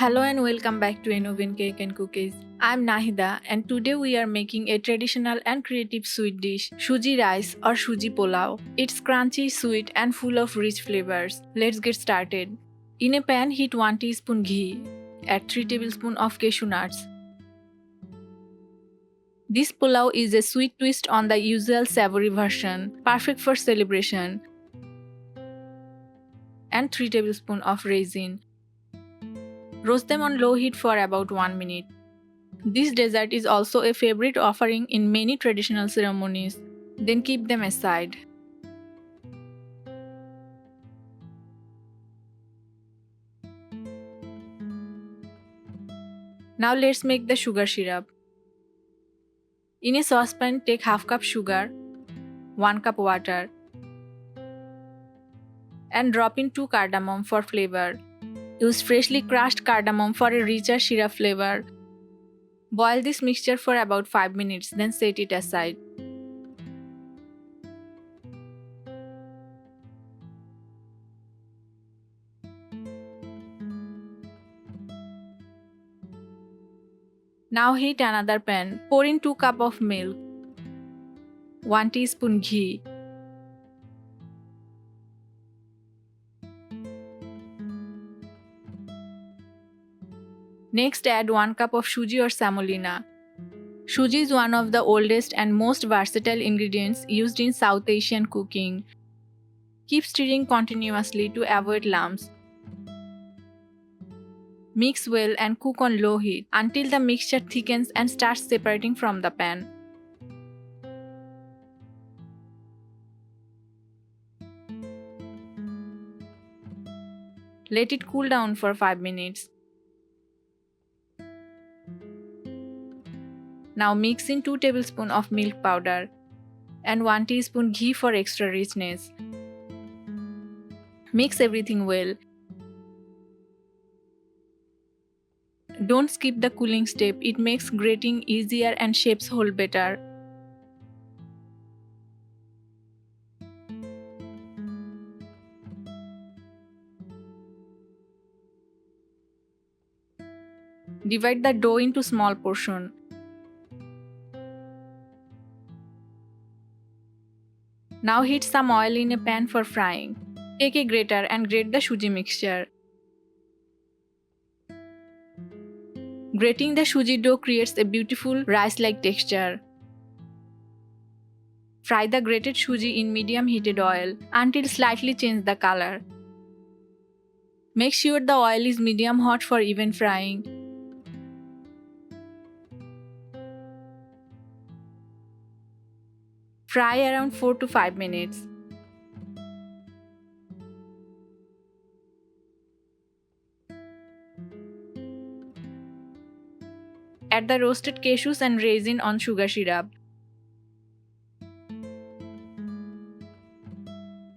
Hello and welcome back to Innovin Cake and Cookies. I'm Nahida and today we are making a traditional and creative sweet dish, Suji Rice or Suji Pulao. It's crunchy, sweet and full of rich flavors. Let's get started. In a pan, heat 1 teaspoon ghee. Add 3 tablespoons of cashew nuts. This pulao is a sweet twist on the usual savory version, perfect for celebration. And 3 tablespoons of raisin. Roast them on low heat for about 1 minute. This dessert is also a favorite offering in many traditional ceremonies. Then keep them aside. Now let's make the sugar syrup. In a saucepan, take half cup sugar, 1 cup water, and drop in 2 cardamom for flavor. Use freshly crushed cardamom for a richer syrup flavor. Boil this mixture for about 5 minutes, then set it aside. Now heat another pan. Pour in 2 cups of milk, 1 teaspoon ghee, Next, add 1 cup of suji or semolina. Suji is one of the oldest and most versatile ingredients used in South Asian cooking. Keep stirring continuously to avoid lumps. Mix well and cook on low heat until the mixture thickens and starts separating from the pan. Let it cool down for 5 minutes. Now mix in 2 tablespoons of milk powder and 1 teaspoon ghee for extra richness. Mix everything well. Don't skip the cooling step, it makes grating easier and shapes hold better. Divide the dough into small portions. Now heat some oil in a pan for frying. Take a grater and grate the suji mixture. Grating the suji dough creates a beautiful rice-like texture. Fry the grated suji in medium heated oil until slightly change the color. Make sure the oil is medium hot for even frying. Fry around 4 to 5 minutes. Add the roasted cashews and raisin on sugar syrup.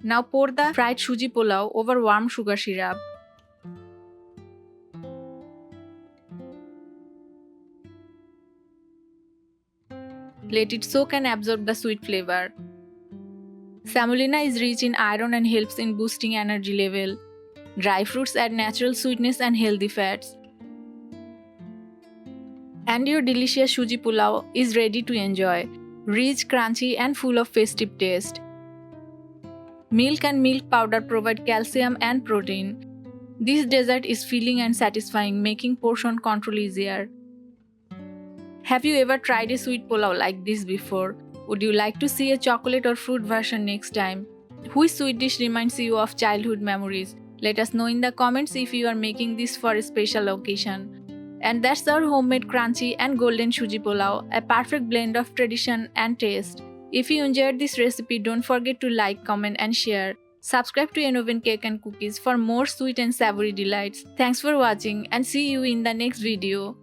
Now pour the fried Suji Pulao over warm sugar syrup. Let it soak and absorb the sweet flavor. Semolina is rich in iron and helps in boosting energy level. Dry fruits add natural sweetness and healthy fats. And your delicious Suji Pulao is ready to enjoy. Rich, crunchy and full of festive taste. Milk and milk powder provide calcium and protein. This dessert is filling and satisfying, making portion control easier. Have you ever tried a sweet pulao like this before? Would you like to see a chocolate or fruit version next time? Which sweet dish reminds you of childhood memories? Let us know in the comments if you are making this for a special occasion. And that's our homemade crunchy and golden Suji Pulao, a perfect blend of tradition and taste. If you enjoyed this recipe, don't forget to like, comment and share. Subscribe to Innovin Cake and Cookies for more sweet and savory delights. Thanks for watching and see you in the next video.